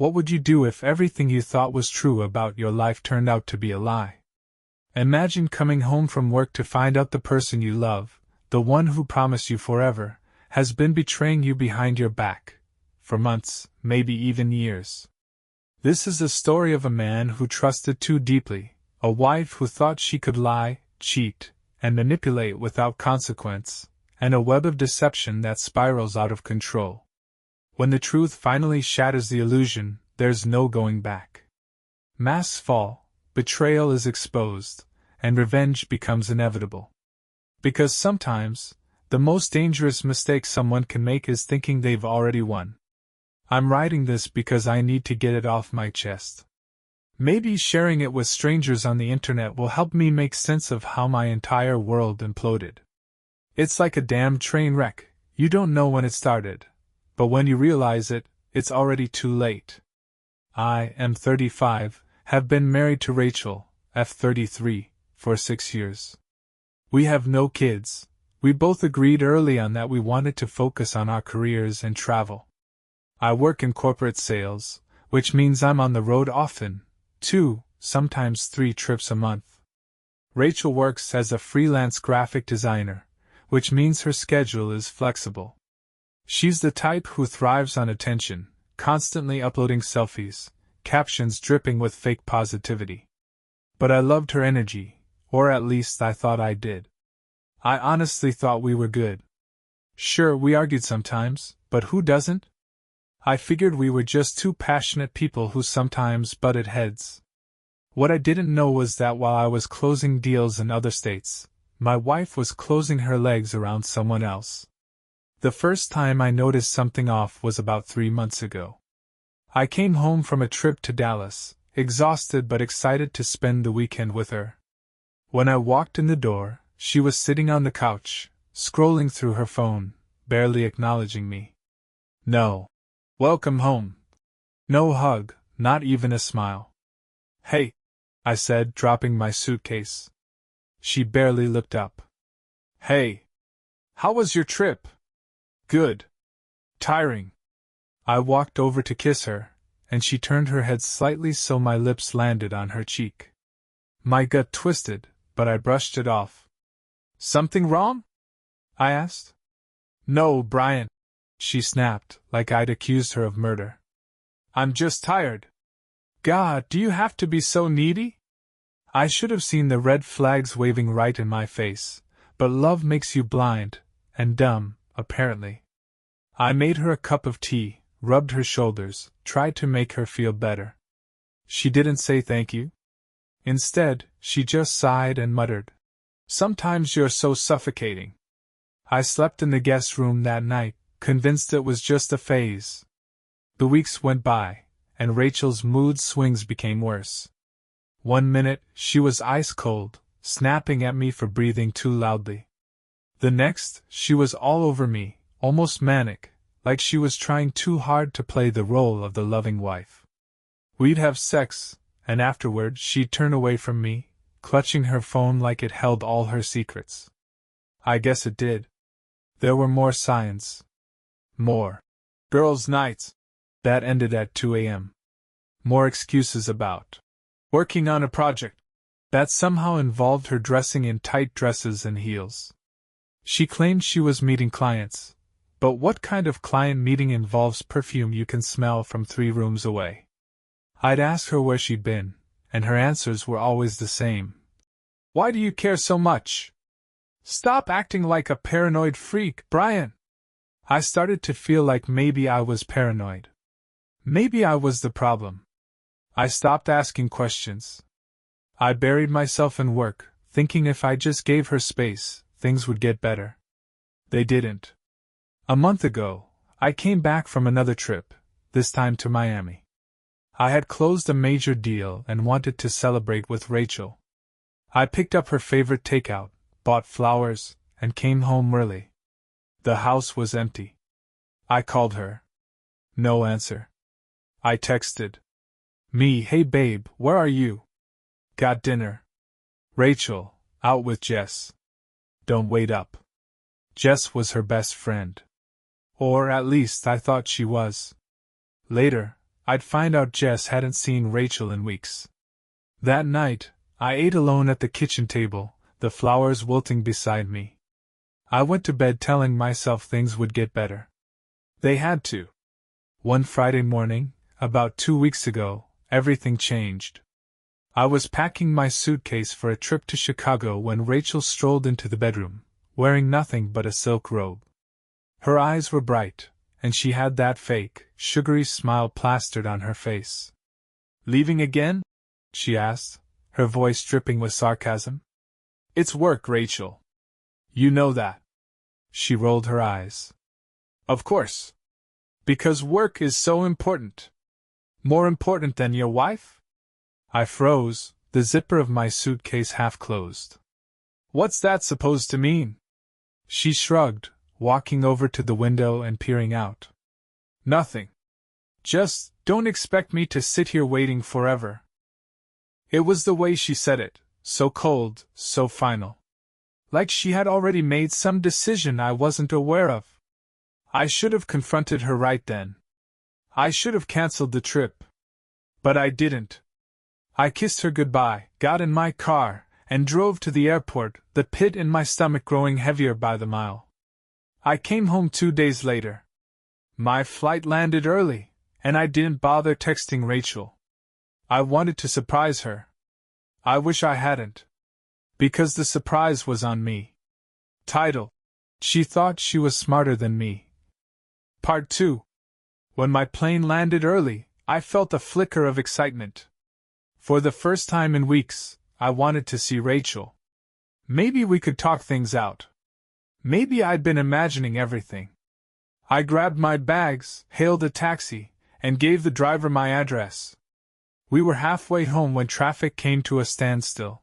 What would you do if everything you thought was true about your life turned out to be a lie? Imagine coming home from work to find out the person you love, the one who promised you forever, has been betraying you behind your back. For months, maybe even years. This is the story of a man who trusted too deeply, a wife who thought she could lie, cheat, and manipulate without consequence, and a web of deception that spirals out of control. When the truth finally shatters the illusion, there's no going back. Masks fall, betrayal is exposed, and revenge becomes inevitable. Because sometimes, the most dangerous mistake someone can make is thinking they've already won. I'm writing this because I need to get it off my chest. Maybe sharing it with strangers on the internet will help me make sense of how my entire world imploded. It's like a damn train wreck, you don't know when it started. But when you realize it, it's already too late. I am 35, have been married to Rachel, F33, for 6 years. We have no kids. We both agreed early on that we wanted to focus on our careers and travel. I work in corporate sales, which means I'm on the road often, 2, sometimes 3 trips a month. Rachel works as a freelance graphic designer, which means her schedule is flexible. She's the type who thrives on attention, constantly uploading selfies, captions dripping with fake positivity. But I loved her energy, or at least I thought I did. I honestly thought we were good. Sure, we argued sometimes, but who doesn't? I figured we were just two passionate people who sometimes butted heads. What I didn't know was that while I was closing deals in other states, my wife was closing her legs around someone else. The first time I noticed something off was about 3 months ago. I came home from a trip to Dallas, exhausted but excited to spend the weekend with her. When I walked in the door, she was sitting on the couch, scrolling through her phone, barely acknowledging me. No. Welcome home. No hug, not even a smile. Hey, I said, dropping my suitcase. She barely looked up. Hey. How was your trip? Good. Tiring. I walked over to kiss her, and she turned her head slightly so my lips landed on her cheek. My gut twisted, but I brushed it off. Something wrong? I asked. No, Brian, she snapped, like I'd accused her of murder. I'm just tired. God, do you have to be so needy? I should have seen the red flags waving right in my face, but love makes you blind, and dumb, apparently. I made her a cup of tea, rubbed her shoulders, tried to make her feel better. She didn't say thank you. Instead, she just sighed and muttered, "Sometimes you're so suffocating." I slept in the guest room that night, convinced it was just a phase. The weeks went by, and Rachel's mood swings became worse. One minute, she was ice cold, snapping at me for breathing too loudly. The next, she was all over me, almost manic, like she was trying too hard to play the role of the loving wife. We'd have sex, and afterward she'd turn away from me, clutching her phone like it held all her secrets. I guess it did. There were more signs. More girls' nights. That ended at 2 a.m. More excuses about working on a project. That somehow involved her dressing in tight dresses and heels. She claimed she was meeting clients. But what kind of client meeting involves perfume you can smell from 3 rooms away? I'd ask her where she'd been, and her answers were always the same. Why do you care so much? Stop acting like a paranoid freak, Brian. I started to feel like maybe I was paranoid. Maybe I was the problem. I stopped asking questions. I buried myself in work, thinking if I just gave her space, things would get better. They didn't. A month ago, I came back from another trip, this time to Miami. I had closed a major deal and wanted to celebrate with Rachel. I picked up her favorite takeout, bought flowers, and came home early. The house was empty. I called her. No answer. I texted. Me, hey babe, where are you? Got dinner. Rachel, out with Jess. Don't wait up. Jess was her best friend. Or at least I thought she was. Later, I'd find out Jess hadn't seen Rachel in weeks. That night, I ate alone at the kitchen table, the flowers wilting beside me. I went to bed telling myself things would get better. They had to. One Friday morning, about 2 weeks ago, everything changed. I was packing my suitcase for a trip to Chicago when Rachel strolled into the bedroom, wearing nothing but a silk robe. Her eyes were bright, and she had that fake, sugary smile plastered on her face. "Leaving again?" she asked, her voice dripping with sarcasm. "It's work, Rachel. You know that." She rolled her eyes. "Of course. Because work is so important. More important than your wife?" I froze, the zipper of my suitcase half closed. "What's that supposed to mean?" She shrugged, walking over to the window and peering out. "Nothing. Just don't expect me to sit here waiting forever." It was the way she said it, so cold, so final. Like she had already made some decision I wasn't aware of. I should have confronted her right then. I should have cancelled the trip. But I didn't. I kissed her goodbye, got in my car, and drove to the airport, the pit in my stomach growing heavier by the mile. I came home 2 days later. My flight landed early, and I didn't bother texting Rachel. I wanted to surprise her. I wish I hadn't. Because the surprise was on me. Title: She thought she was smarter than me. Part 2. When my plane landed early, I felt a flicker of excitement. For the first time in weeks, I wanted to see Rachel. Maybe we could talk things out. Maybe I'd been imagining everything. I grabbed my bags, hailed a taxi, and gave the driver my address. We were halfway home when traffic came to a standstill.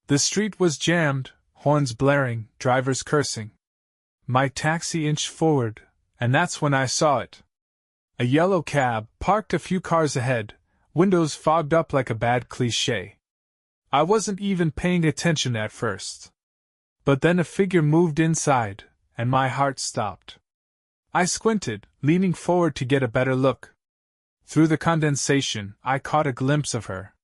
The street was jammed, horns blaring, drivers cursing. My taxi inched forward, and that's when I saw it. A yellow cab, parked a few cars ahead, windows fogged up like a bad cliché. I wasn't even paying attention at first. But then a figure moved inside, and my heart stopped. I squinted, leaning forward to get a better look. Through the condensation, I caught a glimpse of her.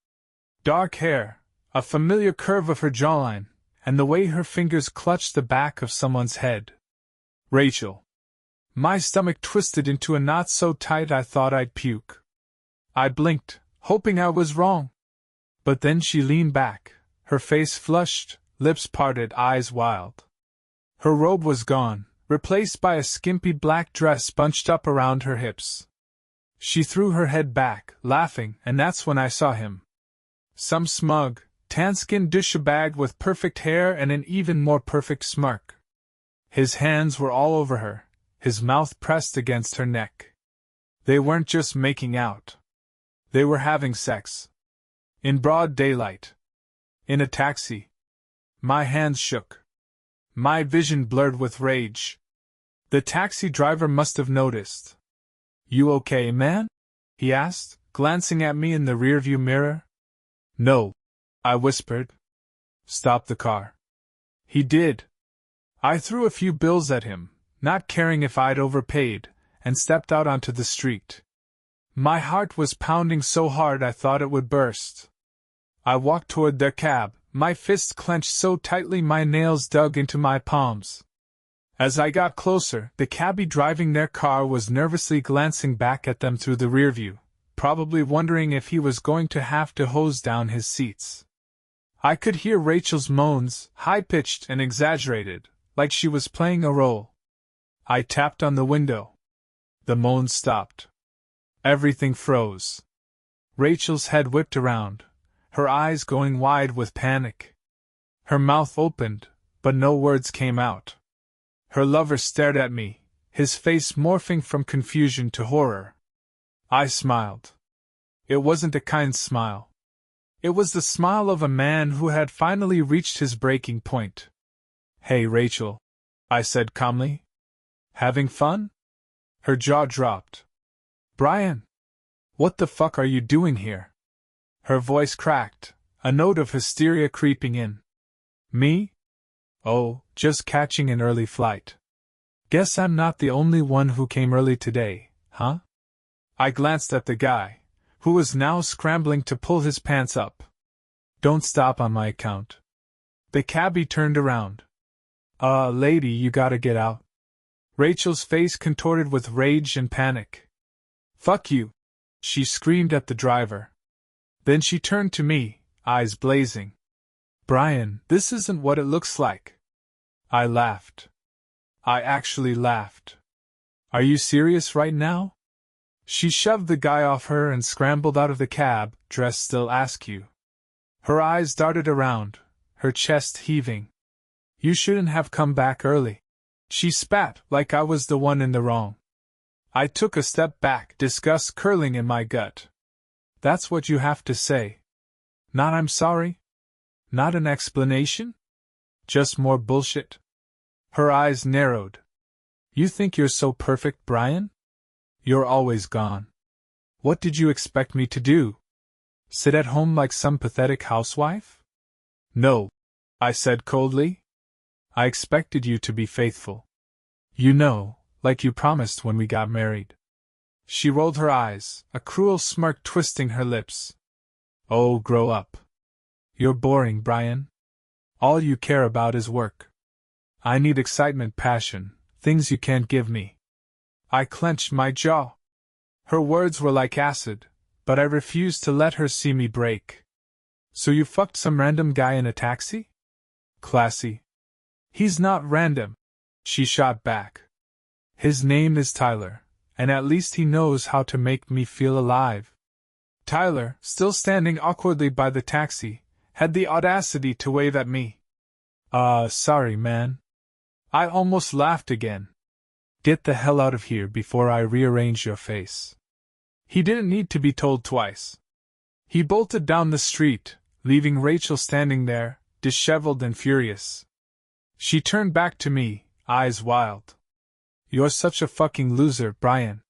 Dark hair, a familiar curve of her jawline, and the way her fingers clutched the back of someone's head. Rachel. My stomach twisted into a knot so tight I thought I'd puke. I blinked, hoping I was wrong. But then she leaned back, her face flushed, lips parted, eyes wild. Her robe was gone, replaced by a skimpy black dress bunched up around her hips. She threw her head back, laughing, and that's when I saw him. Some smug, tan-skinned douchebag with perfect hair and an even more perfect smirk. His hands were all over her, his mouth pressed against her neck. They weren't just making out. They were having sex. In broad daylight. In a taxi. My hands shook. My vision blurred with rage. The taxi driver must have noticed. "You okay, man?" he asked, glancing at me in the rearview mirror. "No," I whispered. "Stop the car." He did. I threw a few bills at him, not caring if I'd overpaid, and stepped out onto the street. My heart was pounding so hard I thought it would burst. I walked toward their cab, my fists clenched so tightly my nails dug into my palms. As I got closer, the cabbie driving their car was nervously glancing back at them through the rearview, probably wondering if he was going to have to hose down his seats. I could hear Rachel's moans, high-pitched and exaggerated, like she was playing a role. I tapped on the window. The moans stopped. Everything froze. Rachel's head whipped around, her eyes going wide with panic. Her mouth opened, but no words came out. Her lover stared at me, his face morphing from confusion to horror. I smiled. It wasn't a kind smile. It was the smile of a man who had finally reached his breaking point. "Hey, Rachel," I said calmly. "Having fun?" Her jaw dropped. "Brian, what the fuck are you doing here?" Her voice cracked, a note of hysteria creeping in. "Me? Oh, just catching an early flight. Guess I'm not the only one who came early today, huh?" I glanced at the guy, who was now scrambling to pull his pants up. Don't stop on my account. The cabbie turned around. Lady, you gotta get out. Rachel's face contorted with rage and panic. Fuck you, she screamed at the driver. Then she turned to me, eyes blazing. Brian, this isn't what it looks like. I laughed. I actually laughed. Are you serious right now? She shoved the guy off her and scrambled out of the cab, dress still askew. Her eyes darted around, her chest heaving. You shouldn't have come back early. She spat like I was the one in the wrong. I took a step back, disgust curling in my gut. That's what you have to say. Not I'm sorry? Not an explanation? Just more bullshit? Her eyes narrowed. You think you're so perfect, Brian? You're always gone. What did you expect me to do? Sit at home like some pathetic housewife? No, I said coldly. I expected you to be faithful. You know, like you promised when we got married. She rolled her eyes, a cruel smirk twisting her lips. Oh, grow up. You're boring, Brian. All you care about is work. I need excitement, passion, things you can't give me. I clenched my jaw. Her words were like acid, but I refused to let her see me break. So you fucked some random guy in a taxi? Classy. He's not random, she shot back. His name is Tyler, and at least he knows how to make me feel alive. Tyler, still standing awkwardly by the taxi, had the audacity to wave at me. Sorry, man. I almost laughed again. Get the hell out of here before I rearrange your face. He didn't need to be told twice. He bolted down the street, leaving Rachel standing there, disheveled and furious. She turned back to me, eyes wild. You're such a fucking loser, Brian.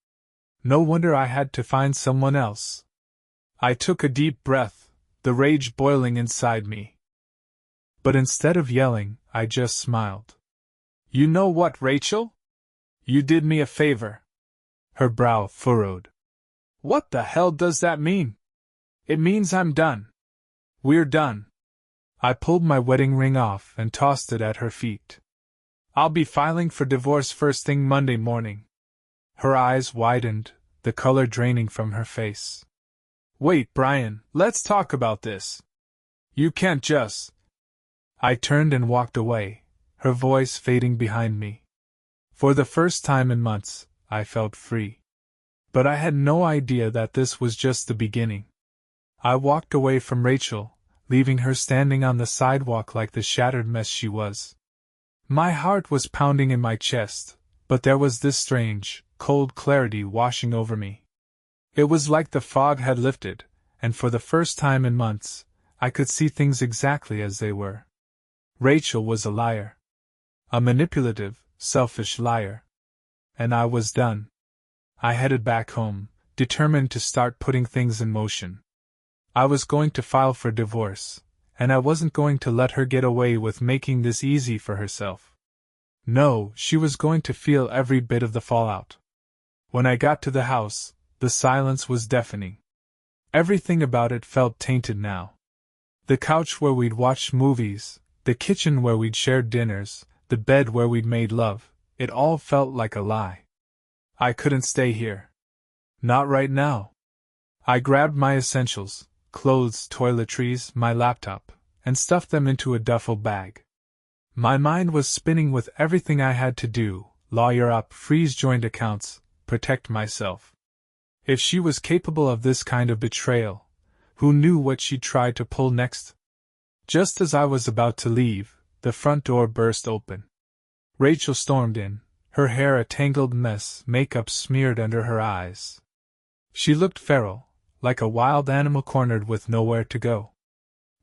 No wonder I had to find someone else. I took a deep breath, the rage boiling inside me. But instead of yelling, I just smiled. You know what, Rachel? You did me a favor. Her brow furrowed. What the hell does that mean? It means I'm done. We're done. I pulled my wedding ring off and tossed it at her feet. I'll be filing for divorce first thing Monday morning. Her eyes widened, the color draining from her face. Wait, Brian, let's talk about this. You can't just... I turned and walked away, her voice fading behind me. For the first time in months, I felt free. But I had no idea that this was just the beginning. I walked away from Rachel, leaving her standing on the sidewalk like the shattered mess she was. My heart was pounding in my chest, but there was this strange, cold clarity washing over me. It was like the fog had lifted, and for the first time in months, I could see things exactly as they were. Rachel was a liar. A manipulative, selfish liar. And I was done. I headed back home, determined to start putting things in motion. I was going to file for divorce, and I wasn't going to let her get away with making this easy for herself. No, she was going to feel every bit of the fallout. When I got to the house, the silence was deafening. Everything about it felt tainted now. The couch where we'd watched movies, the kitchen where we'd shared dinners, the bed where we'd made love, it all felt like a lie. I couldn't stay here. Not right now. I grabbed my essentials, clothes, toiletries, my laptop, and stuffed them into a duffel bag. My mind was spinning with everything I had to do, lawyer up, freeze joint accounts, protect myself. If she was capable of this kind of betrayal, who knew what she'd try to pull next? Just as I was about to leave, the front door burst open. Rachel stormed in, her hair a tangled mess, makeup smeared under her eyes. She looked feral, like a wild animal cornered with nowhere to go.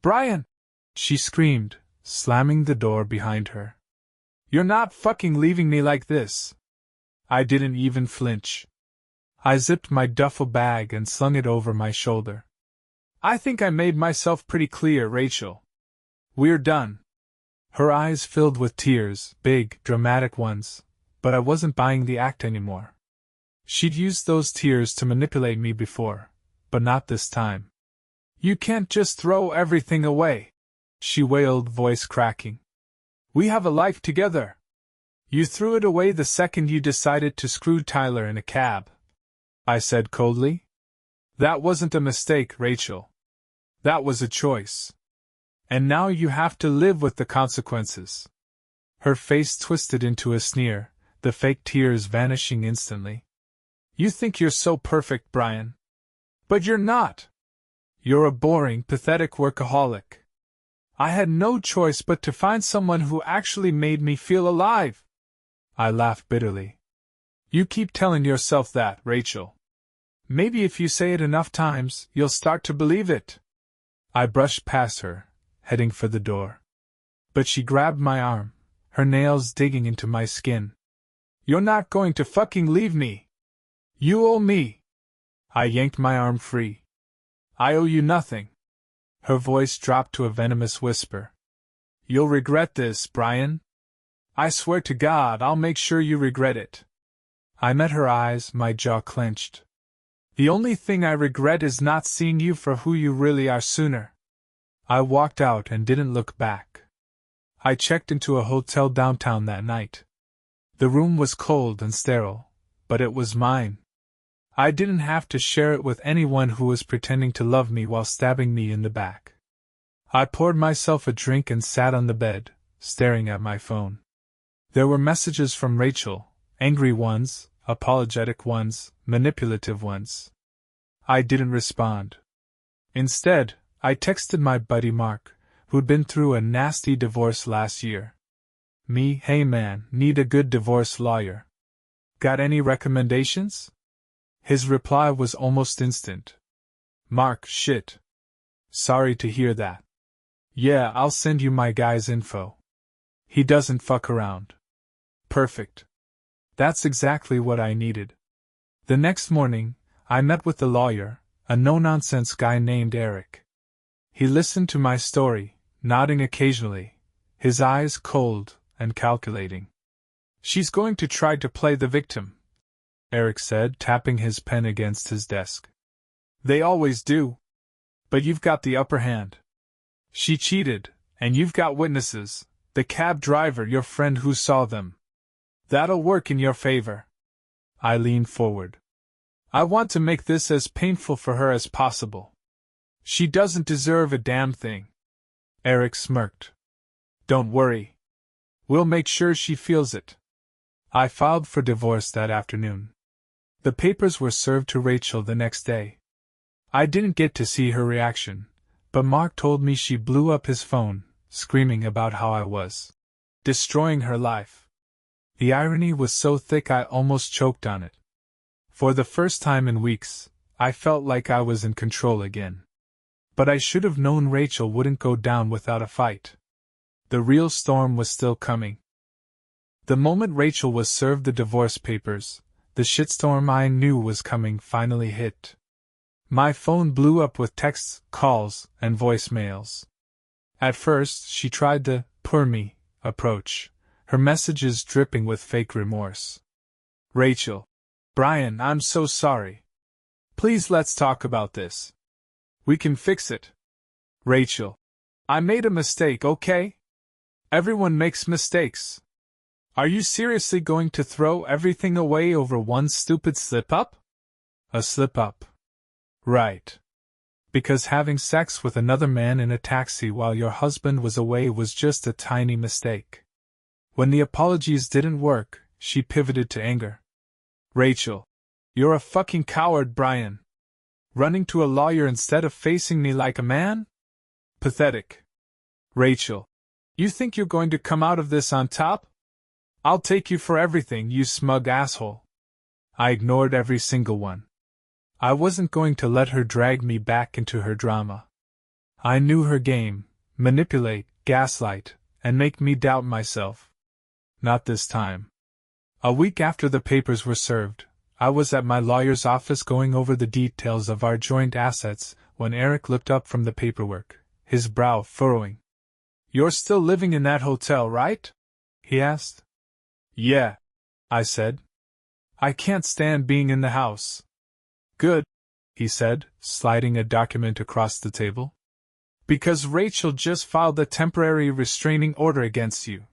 Brian! She screamed, slamming the door behind her. You're not fucking leaving me like this! I didn't even flinch. I zipped my duffel bag and slung it over my shoulder. I think I made myself pretty clear, Rachel. We're done. Her eyes filled with tears, big, dramatic ones, but I wasn't buying the act anymore. She'd used those tears to manipulate me before, but not this time. You can't just throw everything away, she wailed, voice cracking. We have a life together. You threw it away the second you decided to screw Tyler in a cab, I said coldly. That wasn't a mistake, Rachel. That was a choice. And now you have to live with the consequences. Her face twisted into a sneer, the fake tears vanishing instantly. You think you're so perfect, Brian. But you're not. You're a boring, pathetic workaholic. I had no choice but to find someone who actually made me feel alive. I laughed bitterly. You keep telling yourself that, Rachel. Maybe if you say it enough times, you'll start to believe it. I brushed past her, heading for the door. But she grabbed my arm, her nails digging into my skin. You're not going to fucking leave me. You owe me. I yanked my arm free. I owe you nothing. Her voice dropped to a venomous whisper. You'll regret this, Brian. I swear to God I'll make sure you regret it. I met her eyes, my jaw clenched. The only thing I regret is not seeing you for who you really are sooner. I walked out and didn't look back. I checked into a hotel downtown that night. The room was cold and sterile, but it was mine. I didn't have to share it with anyone who was pretending to love me while stabbing me in the back. I poured myself a drink and sat on the bed, staring at my phone. There were messages from Rachel, angry ones, apologetic ones, manipulative ones. I didn't respond. Instead, I texted my buddy Mark, who'd been through a nasty divorce last year. Me, hey man, need a good divorce lawyer. Got any recommendations? His reply was almost instant. Mark, shit. Sorry to hear that. Yeah, I'll send you my guy's info. He doesn't fuck around. Perfect. That's exactly what I needed. The next morning, I met with the lawyer, a no-nonsense guy named Eric. He listened to my story, nodding occasionally, his eyes cold and calculating. She's going to try to play the victim, Eric said, tapping his pen against his desk. They always do. But you've got the upper hand. She cheated, and you've got witnesses, the cab driver, your friend who saw them. That'll work in your favor. I leaned forward. I want to make this as painful for her as possible. She doesn't deserve a damn thing. Eric smirked. Don't worry. We'll make sure she feels it. I filed for divorce that afternoon. The papers were served to Rachel the next day. I didn't get to see her reaction, but Mark told me she blew up his phone, screaming about how I was destroying her life. The irony was so thick I almost choked on it. For the first time in weeks, I felt like I was in control again. But I should have known Rachel wouldn't go down without a fight. The real storm was still coming. The moment Rachel was served the divorce papers, the shitstorm I knew was coming finally hit. My phone blew up with texts, calls, and voicemails. At first, she tried the "poor me" approach, her messages dripping with fake remorse. Rachel. Brian, I'm so sorry. Please let's talk about this. We can fix it. Rachel. I made a mistake, okay? Everyone makes mistakes. Are you seriously going to throw everything away over one stupid slip-up? A slip-up. Right. Because having sex with another man in a taxi while your husband was away was just a tiny mistake. When the apologies didn't work, she pivoted to anger. Rachel. You're a fucking coward, Brian. Running to a lawyer instead of facing me like a man? Pathetic. Rachel. You think you're going to come out of this on top? I'll take you for everything, you smug asshole. I ignored every single one. I wasn't going to let her drag me back into her drama. I knew her game: manipulate, gaslight, and make me doubt myself. Not this time. A week after the papers were served, I was at my lawyer's office going over the details of our joint assets when Eric looked up from the paperwork, his brow furrowing. You're still living in that hotel, right? He asked. Yeah, I said. I can't stand being in the house. Good, he said, sliding a document across the table. Because Rachel just filed a temporary restraining order against you.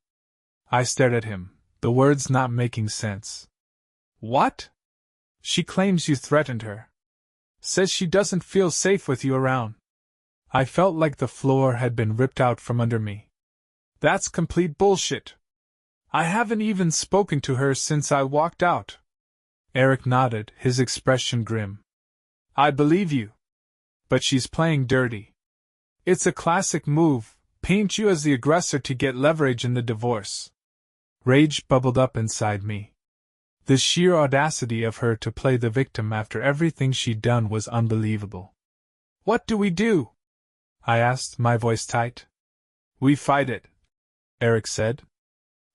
I stared at him, the words not making sense. What? She claims you threatened her. Says she doesn't feel safe with you around. I felt like the floor had been ripped out from under me. That's complete bullshit. I haven't even spoken to her since I walked out. Eric nodded, his expression grim. I believe you. But she's playing dirty. It's a classic move, paint you as the aggressor to get leverage in the divorce. Rage bubbled up inside me. The sheer audacity of her to play the victim after everything she'd done was unbelievable. What do we do? I asked, my voice tight. We fight it, Eric said.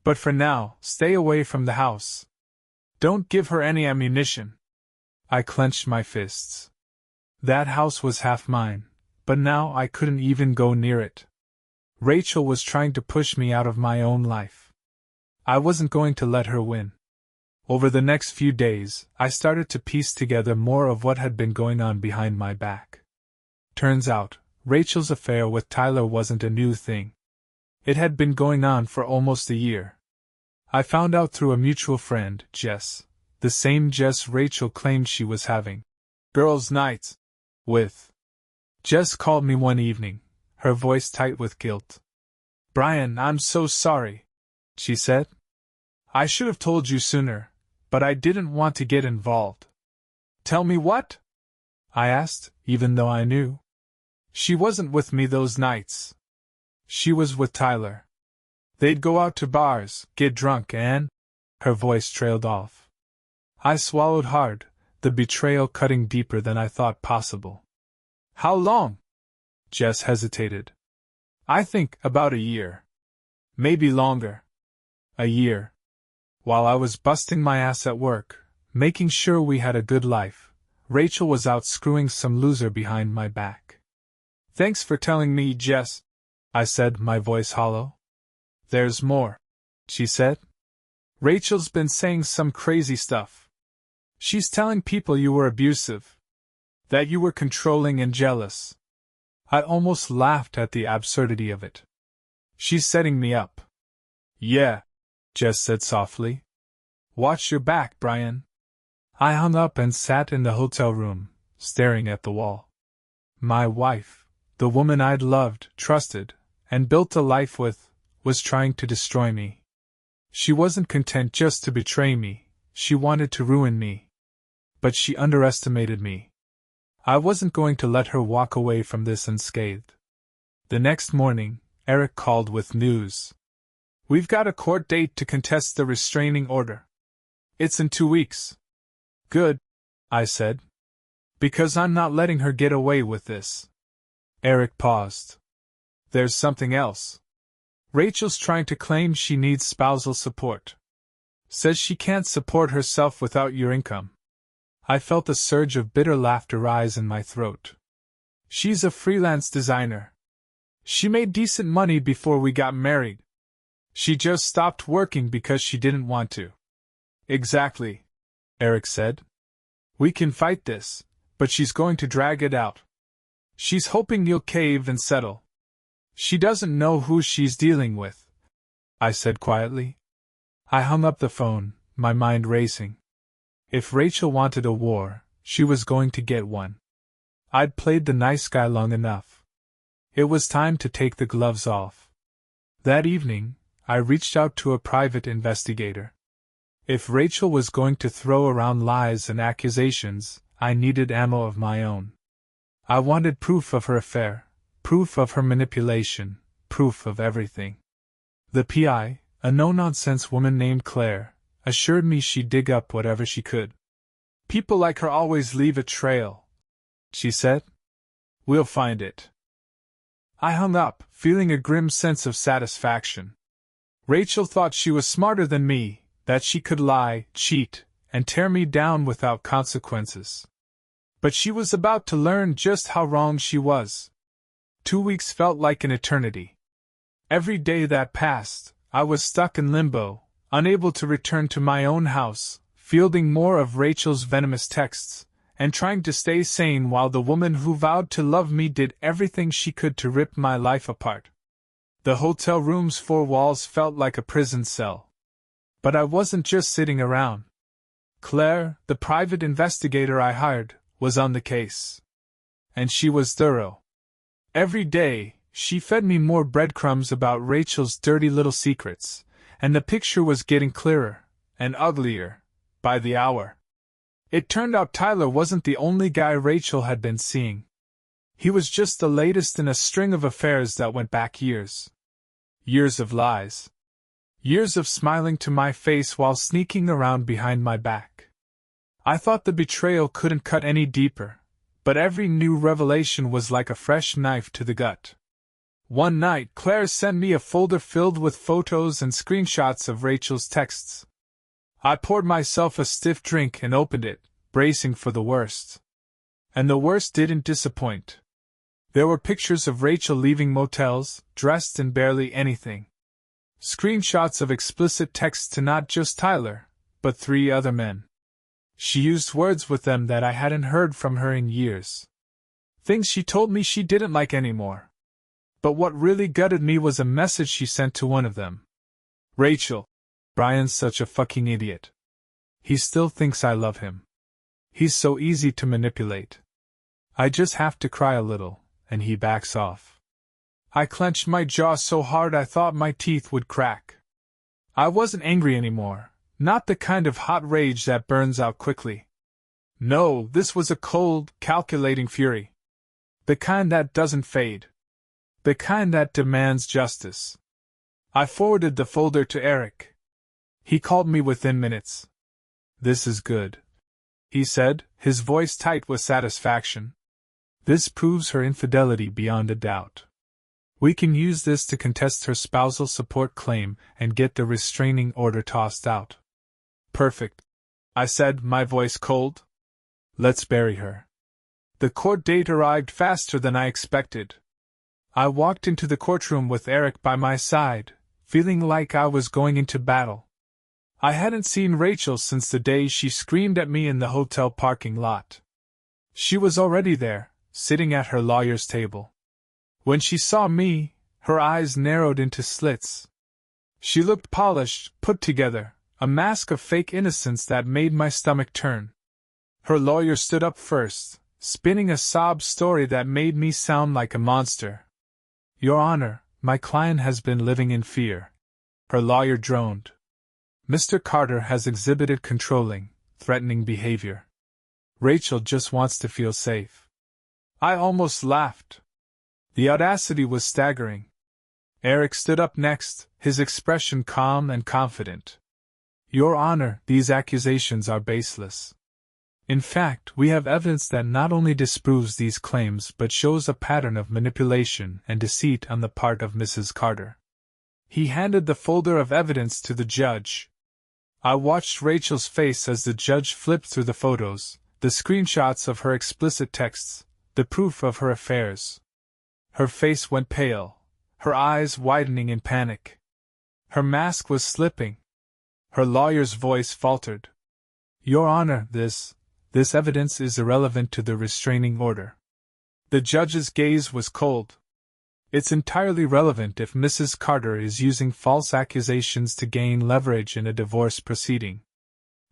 But for now, stay away from the house. Don't give her any ammunition. I clenched my fists. That house was half mine, but now I couldn't even go near it. Rachel was trying to push me out of my own life. I wasn't going to let her win. Over the next few days, I started to piece together more of what had been going on behind my back. Turns out, Rachel's affair with Tyler wasn't a new thing. It had been going on for almost a year. I found out through a mutual friend, Jess, the same Jess Rachel claimed she was having girls' nights with. Jess called me one evening, her voice tight with guilt. Brian, I'm so sorry, she said. I should have told you sooner, but I didn't want to get involved. Tell me what? I asked, even though I knew. She wasn't with me those nights. She was with Tyler. They'd go out to bars, get drunk, and... Her voice trailed off. I swallowed hard, the betrayal cutting deeper than I thought possible. How long? Jess hesitated. I think about a year. Maybe longer. A year. While I was busting my ass at work, making sure we had a good life, Rachel was out screwing some loser behind my back. Thanks for telling me, Jess, I said, my voice hollow. There's more, she said. Rachel's been saying some crazy stuff. She's telling people you were abusive. That you were controlling and jealous. I almost laughed at the absurdity of it. She's setting me up. Yeah, Jess said softly. Watch your back, Brian. I hung up and sat in the hotel room, staring at the wall. My wife, the woman I'd loved, trusted, and built a life with, was trying to destroy me. She wasn't content just to betray me, she wanted to ruin me. But she underestimated me. I wasn't going to let her walk away from this unscathed. The next morning, Eric called with news. We've got a court date to contest the restraining order. It's in 2 weeks. Good, I said. Because I'm not letting her get away with this. Eric paused. There's something else. Rachel's trying to claim she needs spousal support. Says she can't support herself without your income. I felt a surge of bitter laughter rise in my throat. She's a freelance designer. She made decent money before we got married. She just stopped working because she didn't want to. Exactly, Eric said. We can fight this, but she's going to drag it out. She's hoping you'll cave and settle. She doesn't know who she's dealing with, I said quietly. I hung up the phone, my mind racing. If Rachel wanted a war, she was going to get one. I'd played the nice guy long enough. It was time to take the gloves off. That evening, I reached out to a private investigator. If Rachel was going to throw around lies and accusations, I needed ammo of my own. I wanted proof of her affair, proof of her manipulation, proof of everything. The PI, a no-nonsense woman named Claire, assured me she'd dig up whatever she could. People like her always leave a trail, she said. We'll find it. I hung up, feeling a grim sense of satisfaction. Rachel thought she was smarter than me, that she could lie, cheat, and tear me down without consequences. But she was about to learn just how wrong she was. 2 weeks felt like an eternity. Every day that passed, I was stuck in limbo, unable to return to my own house, fielding more of Rachel's venomous texts, and trying to stay sane while the woman who vowed to love me did everything she could to rip my life apart. The hotel room's four walls felt like a prison cell. But I wasn't just sitting around. Claire, the private investigator I hired, was on the case. And she was thorough. Every day, she fed me more breadcrumbs about Rachel's dirty little secrets, and the picture was getting clearer, and uglier, by the hour. It turned out Tyler wasn't the only guy Rachel had been seeing. He was just the latest in a string of affairs that went back years. Years of lies. Years of smiling to my face while sneaking around behind my back. I thought the betrayal couldn't cut any deeper, but every new revelation was like a fresh knife to the gut. One night, Claire sent me a folder filled with photos and screenshots of Rachel's texts. I poured myself a stiff drink and opened it, bracing for the worst. And the worst didn't disappoint. There were pictures of Rachel leaving motels, dressed in barely anything. Screenshots of explicit texts to not just Tyler, but 3 other men. She used words with them that I hadn't heard from her in years. Things she told me she didn't like anymore. But what really gutted me was a message she sent to one of them. Rachel, Brian's such a fucking idiot. He still thinks I love him. He's so easy to manipulate. I just have to cry a little, and he backs off. I clenched my jaw so hard I thought my teeth would crack. I wasn't angry anymore, not the kind of hot rage that burns out quickly. No, this was a cold, calculating fury. The kind that doesn't fade. The kind that demands justice. I forwarded the folder to Eric. He called me within minutes. "This is good," he said, his voice tight with satisfaction. "This proves her infidelity beyond a doubt. We can use this to contest her spousal support claim and get the restraining order tossed out." "Perfect," I said, my voice cold. "Let's bury her." The court date arrived faster than I expected. I walked into the courtroom with Eric by my side, feeling like I was going into battle. I hadn't seen Rachel since the day she screamed at me in the hotel parking lot. She was already there, sitting at her lawyer's table. When she saw me, her eyes narrowed into slits. She looked polished, put together, a mask of fake innocence that made my stomach turn. Her lawyer stood up first, spinning a sob story that made me sound like a monster. "Your Honor, my client has been living in fear," her lawyer droned. "Mr. Carter has exhibited controlling, threatening behavior. Rachel just wants to feel safe." I almost laughed. The audacity was staggering. Eric stood up next, his expression calm and confident. "Your Honor, these accusations are baseless. In fact, we have evidence that not only disproves these claims but shows a pattern of manipulation and deceit on the part of Mrs. Carter." He handed the folder of evidence to the judge. I watched Rachel's face as the judge flipped through the photos, the screenshots of her explicit texts, the proof of her affairs. Her face went pale, her eyes widening in panic. Her mask was slipping. Her lawyer's voice faltered. "Your Honor, this evidence is irrelevant to the restraining order." The judge's gaze was cold. "It's entirely relevant if Mrs. Carter is using false accusations to gain leverage in a divorce proceeding.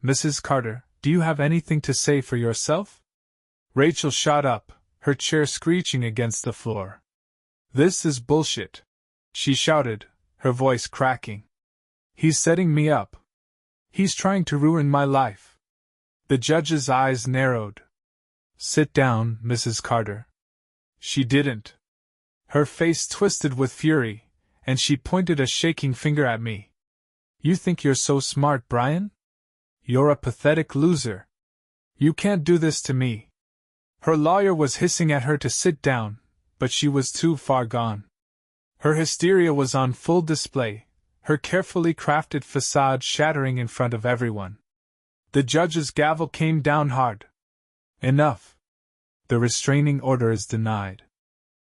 Mrs. Carter, do you have anything to say for yourself?" Rachel shot up, her chair screeching against the floor. "This is bullshit," she shouted, her voice cracking. "He's setting me up. He's trying to ruin my life." The judge's eyes narrowed. "Sit down, Mrs. Carter." She didn't. Her face twisted with fury, and she pointed a shaking finger at me. "You think you're so smart, Brian? You're a pathetic loser. You can't do this to me." Her lawyer was hissing at her to sit down, but she was too far gone. Her hysteria was on full display, her carefully crafted facade shattering in front of everyone. The judge's gavel came down hard. "Enough. The restraining order is denied.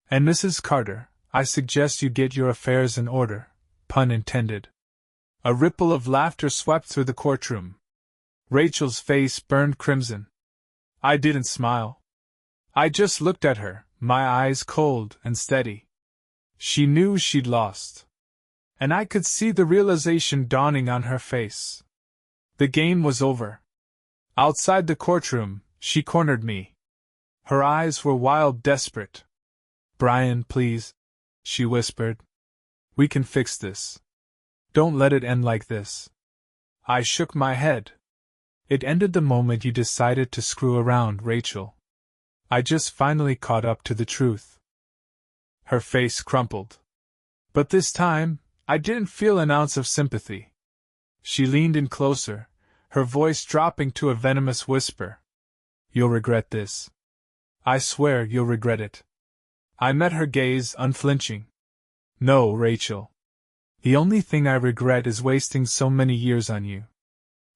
And Mrs. Carter, I suggest you get your affairs in order, pun intended." A ripple of laughter swept through the courtroom. Rachel's face burned crimson. I didn't smile. I just looked at her, my eyes cold and steady. She knew she'd lost. And I could see the realization dawning on her face. The game was over. Outside the courtroom, she cornered me. Her eyes were wild, desperate. "Brian, please," she whispered. "We can fix this. Don't let it end like this." I shook my head. "It ended the moment you decided to screw around, Rachel. I just finally caught up to the truth." Her face crumpled. But this time, I didn't feel an ounce of sympathy. She leaned in closer, her voice dropping to a venomous whisper. "You'll regret this. I swear you'll regret it." I met her gaze, unflinching. "No, Rachel. The only thing I regret is wasting so many years on you."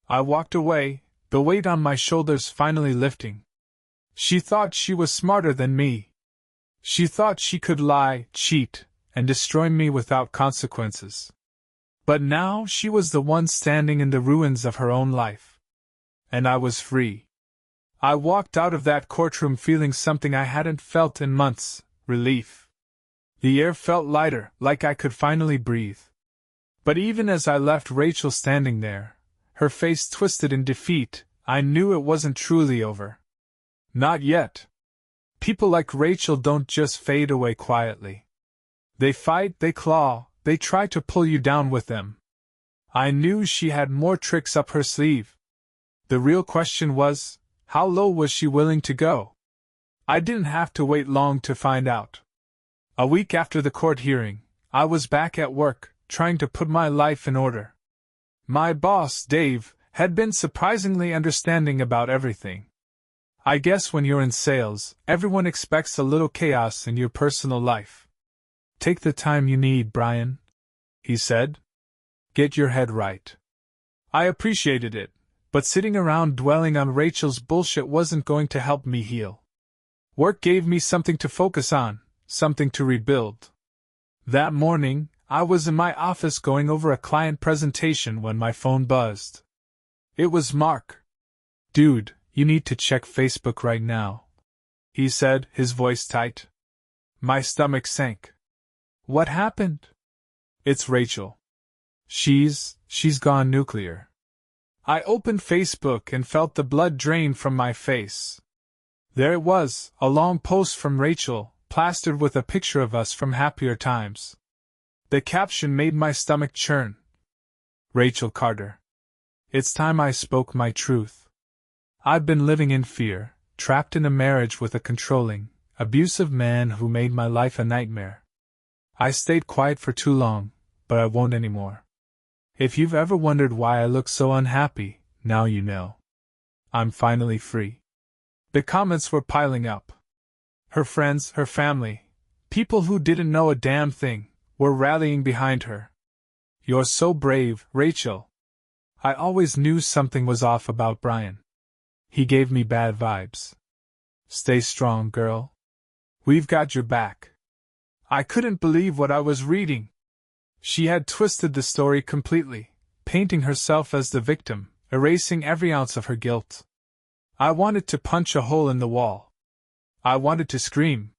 I walked away, the weight on my shoulders finally lifting. She thought she was smarter than me. She thought she could lie, cheat, and destroy me without consequences. But now she was the one standing in the ruins of her own life. And I was free. I walked out of that courtroom feeling something I hadn't felt in months: relief. The air felt lighter, like I could finally breathe. But even as I left Rachel standing there, her face twisted in defeat, I knew it wasn't truly over. Not yet. People like Rachel don't just fade away quietly. They fight, they claw, they try to pull you down with them. I knew she had more tricks up her sleeve. The real question was, how low was she willing to go? I didn't have to wait long to find out. A week after the court hearing, I was back at work, trying to put my life in order. My boss, Dave, had been surprisingly understanding about everything. "I guess when you're in sales, everyone expects a little chaos in your personal life. Take the time you need, Brian," he said. "Get your head right." I appreciated it, but sitting around dwelling on Rachel's bullshit wasn't going to help me heal. Work gave me something to focus on, something to rebuild. That morning, I was in my office going over a client presentation when my phone buzzed. It was Mark. "Dude, you need to check Facebook right now," he said, his voice tight. My stomach sank. "What happened?" "It's Rachel. She's gone nuclear." I opened Facebook and felt the blood drain from my face. There it was, a long post from Rachel, plastered with a picture of us from happier times. The caption made my stomach churn. "Rachel Carter. It's time I spoke my truth. I've been living in fear, trapped in a marriage with a controlling, abusive man who made my life a nightmare. I stayed quiet for too long, but I won't anymore. If you've ever wondered why I look so unhappy, now you know. I'm finally free." The comments were piling up. Her friends, her family, people who didn't know a damn thing, were rallying behind her. "You're so brave, Rachel." I always knew something was off about Brian. He gave me bad vibes. "Stay strong, girl. We've got your back." I couldn't believe what I was reading. She had twisted the story completely, painting herself as the victim, erasing every ounce of her guilt. I wanted to punch a hole in the wall. I wanted to scream.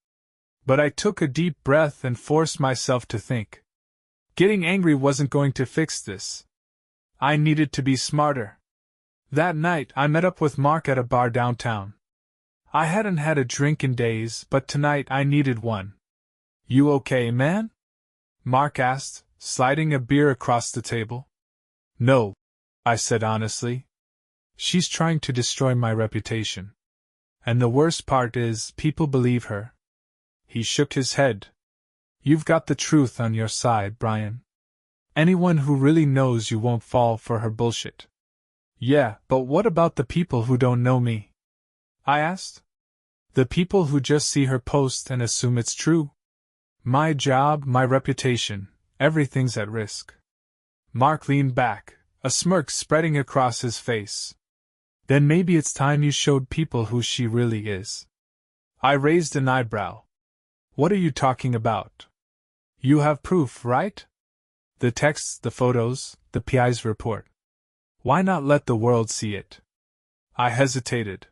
But I took a deep breath and forced myself to think. Getting angry wasn't going to fix this. I needed to be smarter. That night, I met up with Mark at a bar downtown. I hadn't had a drink in days, but tonight I needed one. "You okay, man?" Mark asked, sliding a beer across the table. "No," I said honestly. "She's trying to destroy my reputation. And the worst part is, people believe her." He shook his head. "You've got the truth on your side, Brian. Anyone who really knows you won't fall for her bullshit." "Yeah, but what about the people who don't know me?" I asked. "The people who just see her post and assume it's true? My job, my reputation, everything's at risk." Mark leaned back, a smirk spreading across his face. "Then maybe it's time you showed people who she really is." I raised an eyebrow. "What are you talking about? You have proof, right? The texts, the photos, the PI's report. Why not let the world see it?" I hesitated.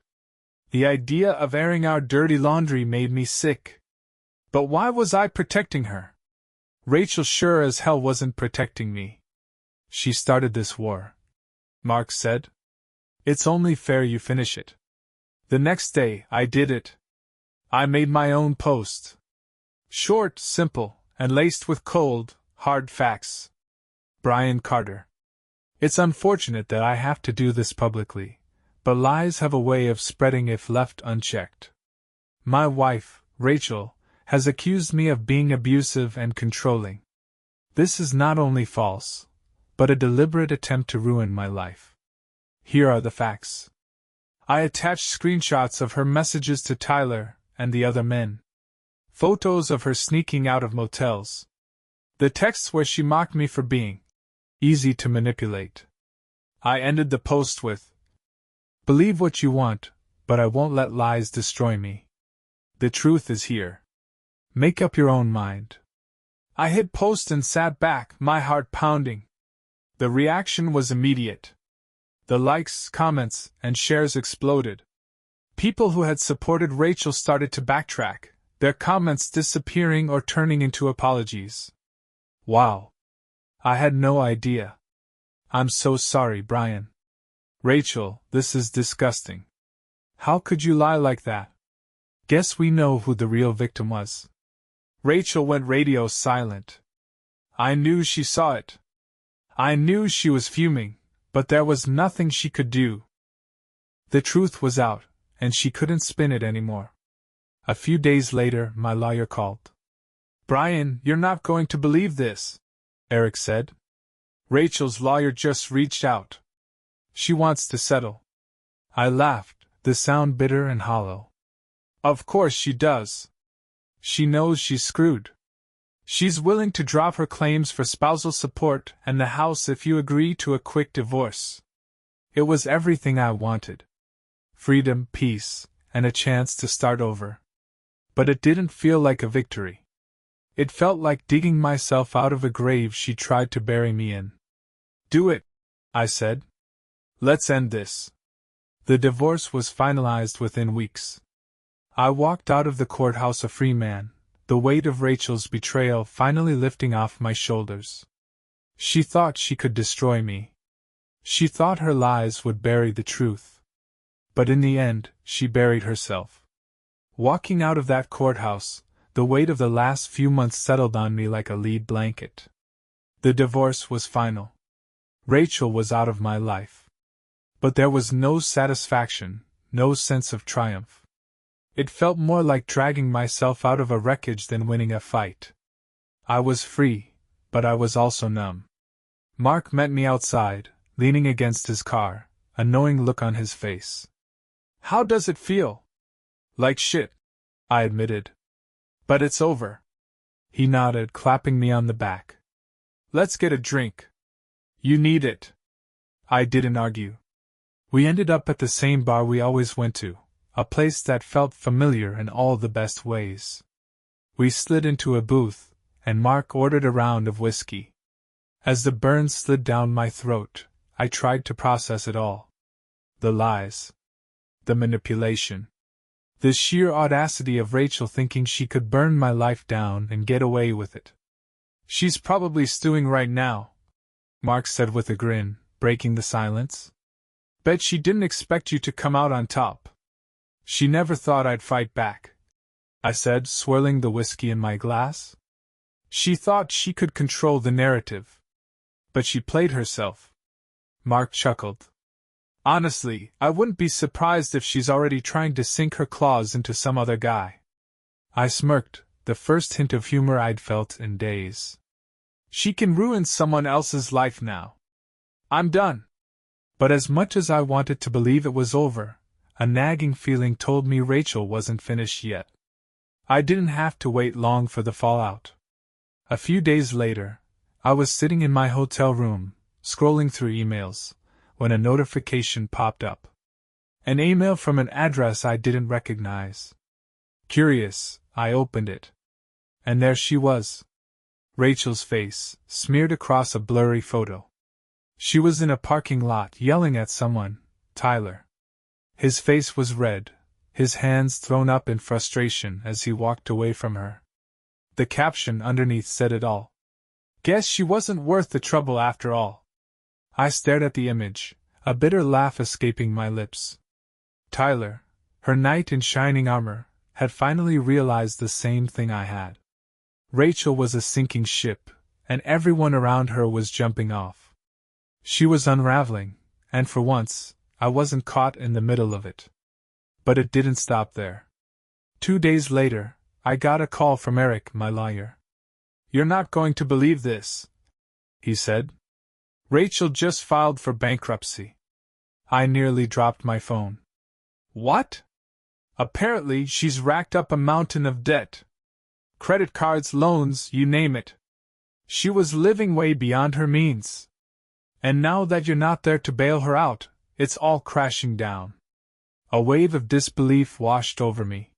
The idea of airing our dirty laundry made me sick. But why was I protecting her? Rachel sure as hell wasn't protecting me. She started this war, Mark said. It's only fair you finish it. The next day, I did it. I made my own post. Short, simple, and laced with cold, hard facts. Brian Carter. It's unfortunate that I have to do this publicly, but lies have a way of spreading if left unchecked. My wife, Rachel, has accused me of being abusive and controlling. This is not only false, but a deliberate attempt to ruin my life. Here are the facts. I attached screenshots of her messages to Tyler and the other men. Photos of her sneaking out of motels. The texts where she mocked me for being easy to manipulate. I ended the post with, "Believe what you want, but I won't let lies destroy me. The truth is here. Make up your own mind." I hit post and sat back, my heart pounding. The reaction was immediate. The likes, comments, and shares exploded. People who had supported Rachel started to backtrack, their comments disappearing or turning into apologies. Wow. I had no idea. "I'm so sorry, Brian. Rachel, this is disgusting. How could you lie like that? Guess we know who the real victim was." Rachel went radio silent. I knew she saw it. I knew she was fuming, but there was nothing she could do. The truth was out, and she couldn't spin it anymore. A few days later, my lawyer called. "Brian, you're not going to believe this," Eric said. "Rachel's lawyer just reached out. She wants to settle." I laughed, the sound bitter and hollow. "Of course she does. She knows she's screwed. She's willing to drop her claims for spousal support and the house if you agree to a quick divorce." It was everything I wanted. Freedom, peace, and a chance to start over. But it didn't feel like a victory. It felt like digging myself out of a grave she tried to bury me in. "Do it," I said. "Let's end this." The divorce was finalized within weeks. I walked out of the courthouse a free man, the weight of Rachel's betrayal finally lifting off my shoulders. She thought she could destroy me. She thought her lies would bury the truth. But in the end, she buried herself. Walking out of that courthouse, the weight of the last few months settled on me like a lead blanket. The divorce was final. Rachel was out of my life. But there was no satisfaction, no sense of triumph. It felt more like dragging myself out of a wreckage than winning a fight. I was free, but I was also numb. Mark met me outside, leaning against his car, a knowing look on his face. "How does it feel?" "Like shit," I admitted. "But it's over." He nodded, clapping me on the back. "Let's get a drink. You need it." I didn't argue. We ended up at the same bar we always went to, a place that felt familiar in all the best ways. We slid into a booth, and Mark ordered a round of whiskey. As the burn slid down my throat, I tried to process it all. The lies. The manipulation. The sheer audacity of Rachel thinking she could burn my life down and get away with it. "She's probably stewing right now," Mark said with a grin, breaking the silence. "Bet she didn't expect you to come out on top." "She never thought I'd fight back," I said, swirling the whiskey in my glass. "She thought she could control the narrative. But she played herself." Mark chuckled. "Honestly, I wouldn't be surprised if she's already trying to sink her claws into some other guy." I smirked, the first hint of humor I'd felt in days. "She can ruin someone else's life now. I'm done." But as much as I wanted to believe it was over, a nagging feeling told me Rachel wasn't finished yet. I didn't have to wait long for the fallout. A few days later, I was sitting in my hotel room, scrolling through emails, when a notification popped up. An email from an address I didn't recognize. Curious, I opened it. And there she was. Rachel's face, smeared across a blurry photo. She was in a parking lot yelling at someone, Tyler. His face was red, his hands thrown up in frustration as he walked away from her. The caption underneath said it all. Guess she wasn't worth the trouble after all. I stared at the image, a bitter laugh escaping my lips. Tyler, her knight in shining armor, had finally realized the same thing I had. Rachel was a sinking ship, and everyone around her was jumping off. She was unraveling, and for once, I wasn't caught in the middle of it. But it didn't stop there. 2 days later, I got a call from Eric, my lawyer. "You're not going to believe this," he said. "Rachel just filed for bankruptcy." I nearly dropped my phone. "What?" "Apparently, she's racked up a mountain of debt. Credit cards, loans, you name it. She was living way beyond her means. And now that you're not there to bail her out, it's all crashing down." A wave of disbelief washed over me.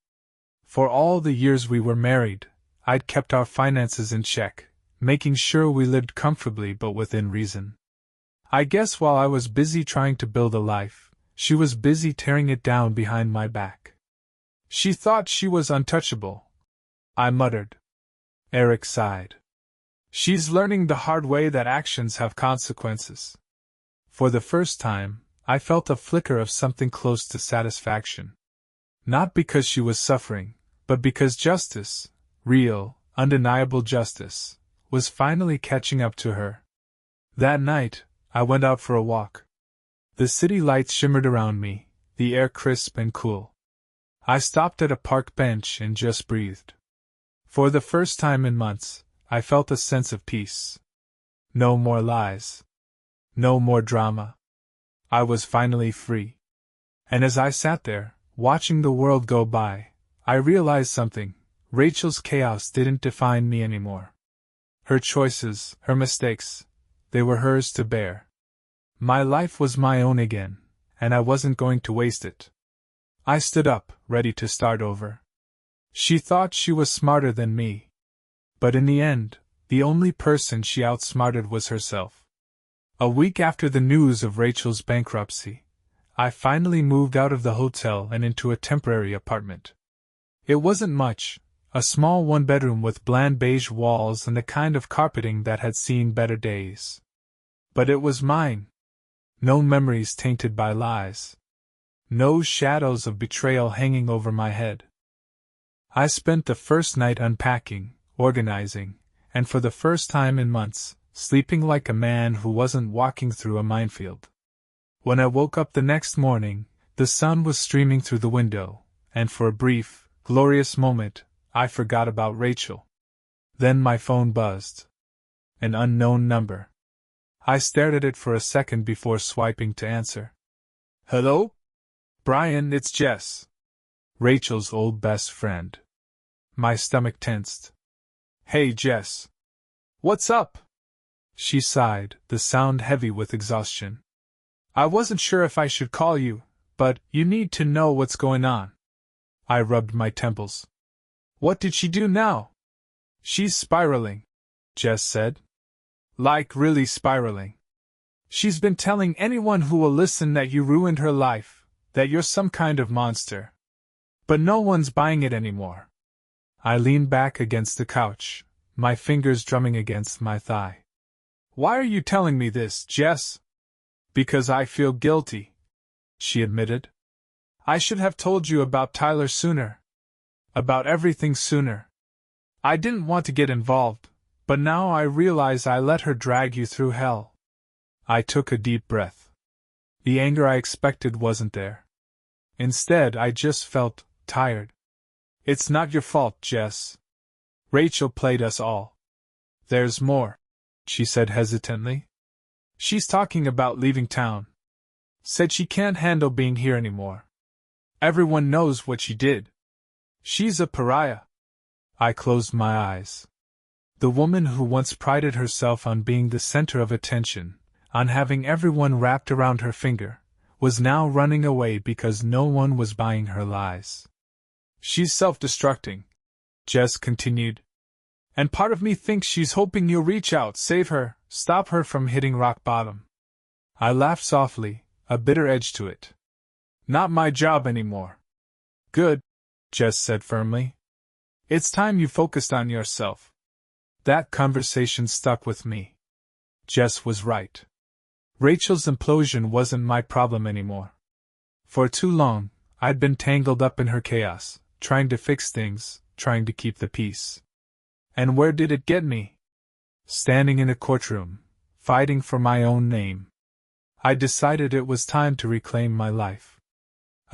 For all the years we were married, I'd kept our finances in check, making sure we lived comfortably but within reason. I guess while I was busy trying to build a life, she was busy tearing it down behind my back. She thought she was untouchable, I muttered. Eric sighed. "She's learning the hard way that actions have consequences." For the first time, I felt a flicker of something close to satisfaction. Not because she was suffering, but because justice, real, undeniable justice, was finally catching up to her. That night, I went out for a walk. The city lights shimmered around me, the air crisp and cool. I stopped at a park bench and just breathed. For the first time in months, I felt a sense of peace. No more lies. No more drama. I was finally free. And as I sat there, watching the world go by, I realized something. Rachel's chaos didn't define me anymore. Her choices, her mistakes, they were hers to bear. My life was my own again, and I wasn't going to waste it. I stood up, ready to start over. She thought she was smarter than me. But in the end, the only person she outsmarted was herself. A week after the news of Rachel's bankruptcy, I finally moved out of the hotel and into a temporary apartment. It wasn't much, a small one-bedroom with bland beige walls and the kind of carpeting that had seen better days. But it was mine. No memories tainted by lies. No shadows of betrayal hanging over my head. I spent the first night unpacking, organizing, and for the first time in months, sleeping like a man who wasn't walking through a minefield. When I woke up the next morning, the sun was streaming through the window, and for a brief, glorious moment, I forgot about Rachel. Then my phone buzzed. An unknown number. I stared at it for a second before swiping to answer. "Hello? Brian, it's Jess." Rachel's old best friend. My stomach tensed. "Hey, Jess. What's up?" She sighed, the sound heavy with exhaustion. "I wasn't sure if I should call you, but you need to know what's going on." I rubbed my temples. "What did she do now?" "She's spiraling," Jess said. "Like really spiraling. She's been telling anyone who will listen that you ruined her life, that you're some kind of monster. But no one's buying it anymore." I leaned back against the couch, my fingers drumming against my thigh. "Why are you telling me this, Jess?" "Because I feel guilty," she admitted. "I should have told you about Tyler sooner. About everything sooner. I didn't want to get involved, but now I realize I let her drag you through hell." I took a deep breath. The anger I expected wasn't there. Instead, I just felt tired. "It's not your fault, Jess. Rachel played us all. There's more," she said hesitantly. "She's talking about leaving town. Said she can't handle being here anymore. Everyone knows what she did. She's a pariah." I closed my eyes. The woman who once prided herself on being the center of attention, on having everyone wrapped around her finger, was now running away because no one was buying her lies. "She's self-destructing," Jess continued. "And part of me thinks she's hoping you'll reach out, save her, stop her from hitting rock bottom." I laughed softly, a bitter edge to it. Not my job anymore. Good, Jess said firmly. It's time you focused on yourself. That conversation stuck with me. Jess was right. Rachel's implosion wasn't my problem anymore. For too long, I'd been tangled up in her chaos, trying to fix things, trying to keep the peace. And where did it get me? Standing in a courtroom, fighting for my own name. I decided it was time to reclaim my life.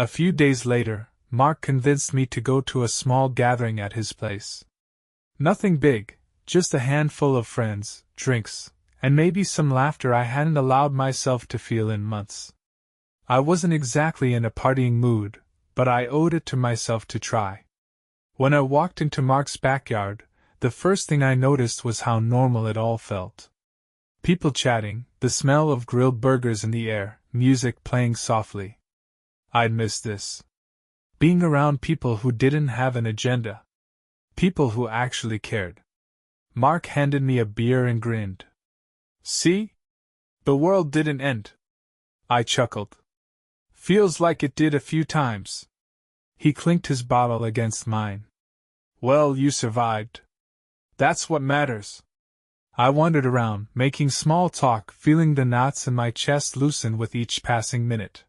A few days later, Mark convinced me to go to a small gathering at his place. Nothing big, just a handful of friends, drinks, and maybe some laughter I hadn't allowed myself to feel in months. I wasn't exactly in a partying mood, but I owed it to myself to try. When I walked into Mark's backyard, the first thing I noticed was how normal it all felt. People chatting, the smell of grilled burgers in the air, music playing softly. I'd miss this. Being around people who didn't have an agenda. People who actually cared. Mark handed me a beer and grinned. See? The world didn't end. I chuckled. Feels like it did a few times. He clinked his bottle against mine. Well, you survived. That's what matters. I wandered around, making small talk, feeling the knots in my chest loosen with each passing minute.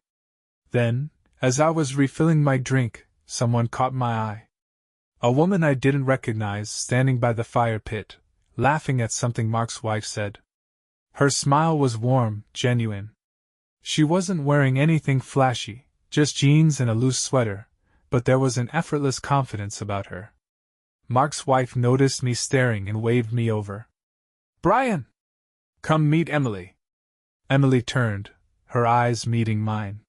Then, as I was refilling my drink, someone caught my eye. A woman I didn't recognize standing by the fire pit, laughing at something Mark's wife said. Her smile was warm, genuine. She wasn't wearing anything flashy, just jeans and a loose sweater, but there was an effortless confidence about her. Mark's wife noticed me staring and waved me over. Brian! Come meet Emily. Emily turned, her eyes meeting mine.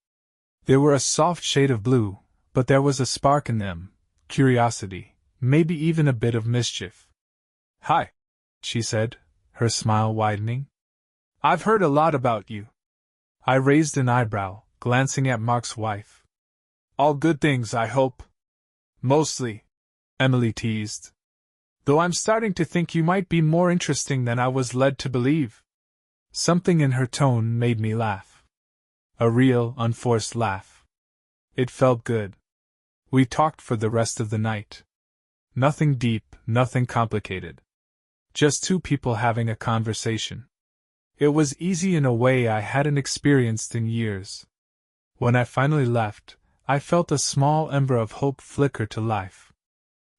They were a soft shade of blue, but there was a spark in them, curiosity, maybe even a bit of mischief. Hi, she said, her smile widening. I've heard a lot about you. I raised an eyebrow, glancing at Mark's wife. All good things, I hope. Mostly, Emily teased. Though I'm starting to think you might be more interesting than I was led to believe. Something in her tone made me laugh. A real, unforced laugh. It felt good. We talked for the rest of the night. Nothing deep, nothing complicated. Just two people having a conversation. It was easy in a way I hadn't experienced in years. When I finally left, I felt a small ember of hope flicker to life.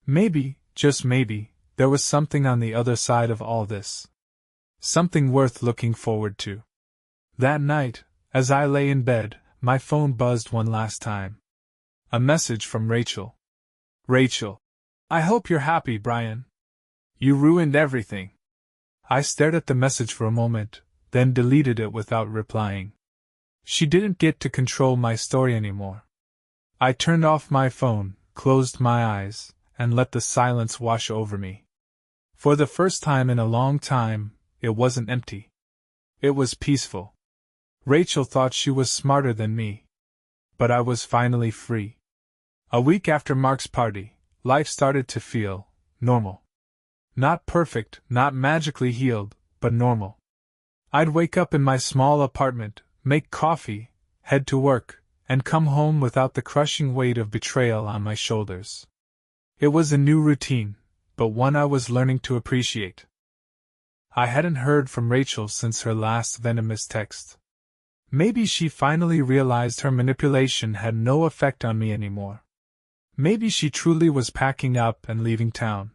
Maybe, just maybe, there was something on the other side of all this. Something worth looking forward to. That night, as I lay in bed, my phone buzzed one last time. A message from Rachel. Rachel. I hope you're happy, Brian. You ruined everything. I stared at the message for a moment, then deleted it without replying. She didn't get to control my story anymore. I turned off my phone, closed my eyes, and let the silence wash over me. For the first time in a long time, it wasn't empty. It was peaceful. Rachel thought she was smarter than me. But I was finally free. A week after Mark's party, life started to feel normal. Not perfect, not magically healed, but normal. I'd wake up in my small apartment, make coffee, head to work, and come home without the crushing weight of betrayal on my shoulders. It was a new routine, but one I was learning to appreciate. I hadn't heard from Rachel since her last venomous text. Maybe she finally realized her manipulation had no effect on me anymore. Maybe she truly was packing up and leaving town.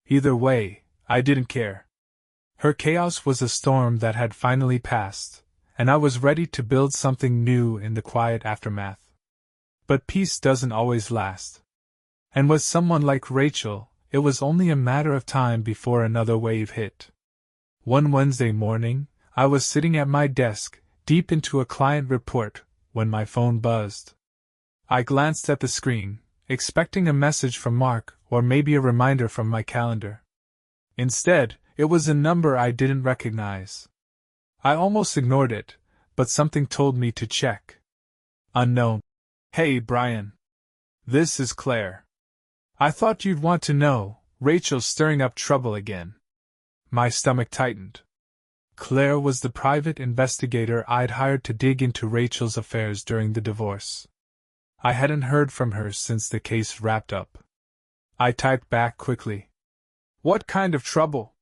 Either way, I didn't care. Her chaos was a storm that had finally passed, and I was ready to build something new in the quiet aftermath. But peace doesn't always last. And with someone like Rachel, it was only a matter of time before another wave hit. One Wednesday morning, I was sitting at my desk, deep into a client report, when my phone buzzed. I glanced at the screen, expecting a message from Mark or maybe a reminder from my calendar. Instead, it was a number I didn't recognize. I almost ignored it, but something told me to check. Unknown. Hey, Brian. This is Claire. I thought you'd want to know, Rachel's stirring up trouble again. My stomach tightened. Claire was the private investigator I'd hired to dig into Rachel's affairs during the divorce. I hadn't heard from her since the case wrapped up. I typed back quickly. What kind of trouble?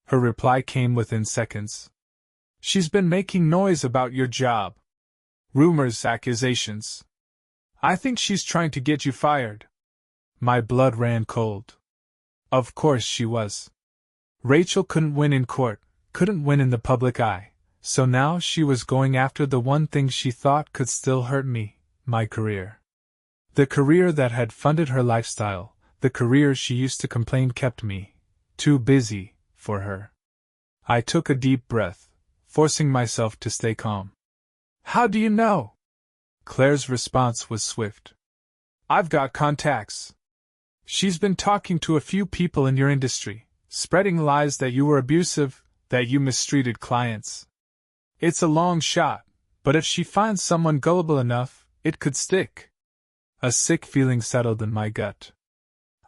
Her reply came within seconds. She's been making noise about your job. Rumors, accusations. I think she's trying to get you fired. My blood ran cold. Of course she was. Rachel couldn't win in court, couldn't win in the public eye, so now she was going after the one thing she thought could still hurt me, my career. The career that had funded her lifestyle, the career she used to complain kept me too busy for her. I took a deep breath, forcing myself to stay calm. How do you know? Claire's response was swift. I've got contacts. She's been talking to a few people in your industry, spreading lies that you were abusive, that you mistreated clients. It's a long shot, but if she finds someone gullible enough, it could stick. A sick feeling settled in my gut.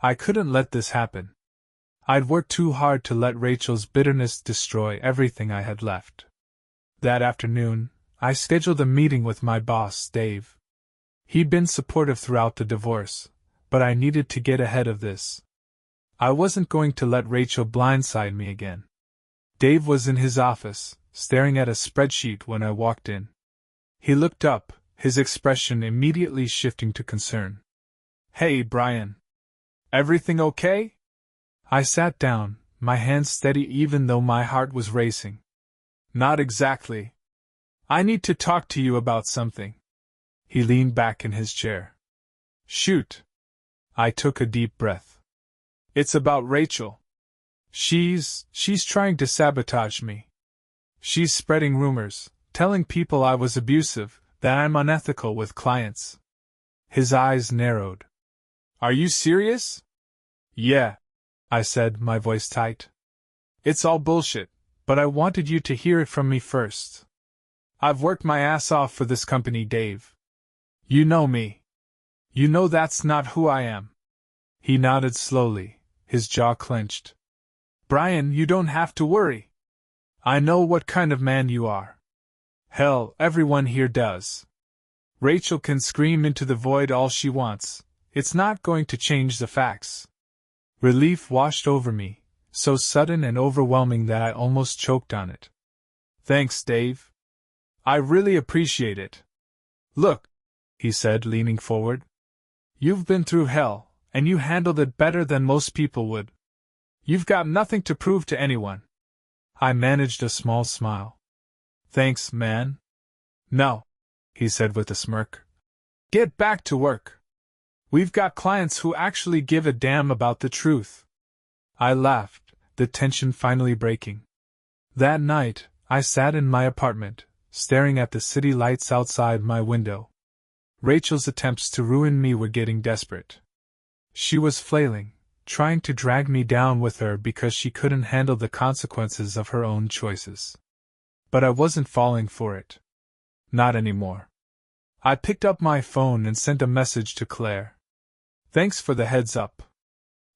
I couldn't let this happen. I'd worked too hard to let Rachel's bitterness destroy everything I had left. That afternoon, I scheduled a meeting with my boss, Dave. He'd been supportive throughout the divorce, but I needed to get ahead of this. I wasn't going to let Rachel blindside me again. Dave was in his office, staring at a spreadsheet when I walked in. He looked up, his expression immediately shifting to concern. Hey, Brian. Everything okay? I sat down, my hands steady even though my heart was racing. Not exactly. I need to talk to you about something. He leaned back in his chair. Shoot. I took a deep breath. It's about Rachel. She's trying to sabotage me. She's spreading rumors, telling people I was abusive, that I'm unethical with clients. His eyes narrowed. Are you serious? Yeah, I said, my voice tight. It's all bullshit, but I wanted you to hear it from me first. I've worked my ass off for this company, Dave. You know me. You know that's not who I am. He nodded slowly, his jaw clenched. Brian, you don't have to worry. I know what kind of man you are. Hell, everyone here does. Rachel can scream into the void all she wants. It's not going to change the facts. Relief washed over me, so sudden and overwhelming that I almost choked on it. Thanks, Dave. I really appreciate it. Look, he said, leaning forward. You've been through hell, and you handled it better than most people would. You've got nothing to prove to anyone. I managed a small smile. Thanks, man. No, he said with a smirk. Get back to work. We've got clients who actually give a damn about the truth. I laughed, the tension finally breaking. That night, I sat in my apartment, staring at the city lights outside my window. Rachel's attempts to ruin me were getting desperate. She was flailing, trying to drag me down with her because she couldn't handle the consequences of her own choices. But I wasn't falling for it. Not anymore. I picked up my phone and sent a message to Claire. Thanks for the heads up.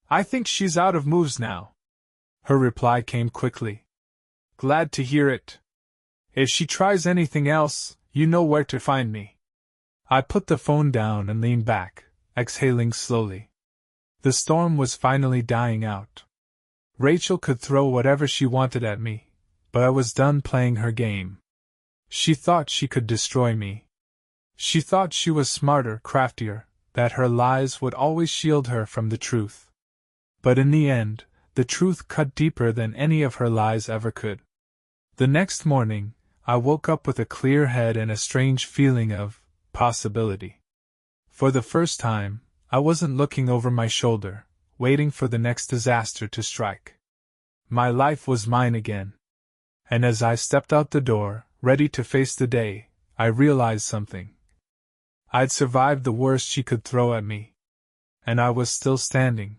I think she's out of moves now. Her reply came quickly. Glad to hear it. If she tries anything else, you know where to find me. I put the phone down and leaned back, exhaling slowly. The storm was finally dying out. Rachel could throw whatever she wanted at me, but I was done playing her game. She thought she could destroy me. She thought she was smarter, craftier, that her lies would always shield her from the truth. But in the end, the truth cut deeper than any of her lies ever could. The next morning, I woke up with a clear head and a strange feeling of possibility. For the first time, I wasn't looking over my shoulder, waiting for the next disaster to strike. My life was mine again. And as I stepped out the door, ready to face the day, I realized something. I'd survived the worst she could throw at me. And I was still standing,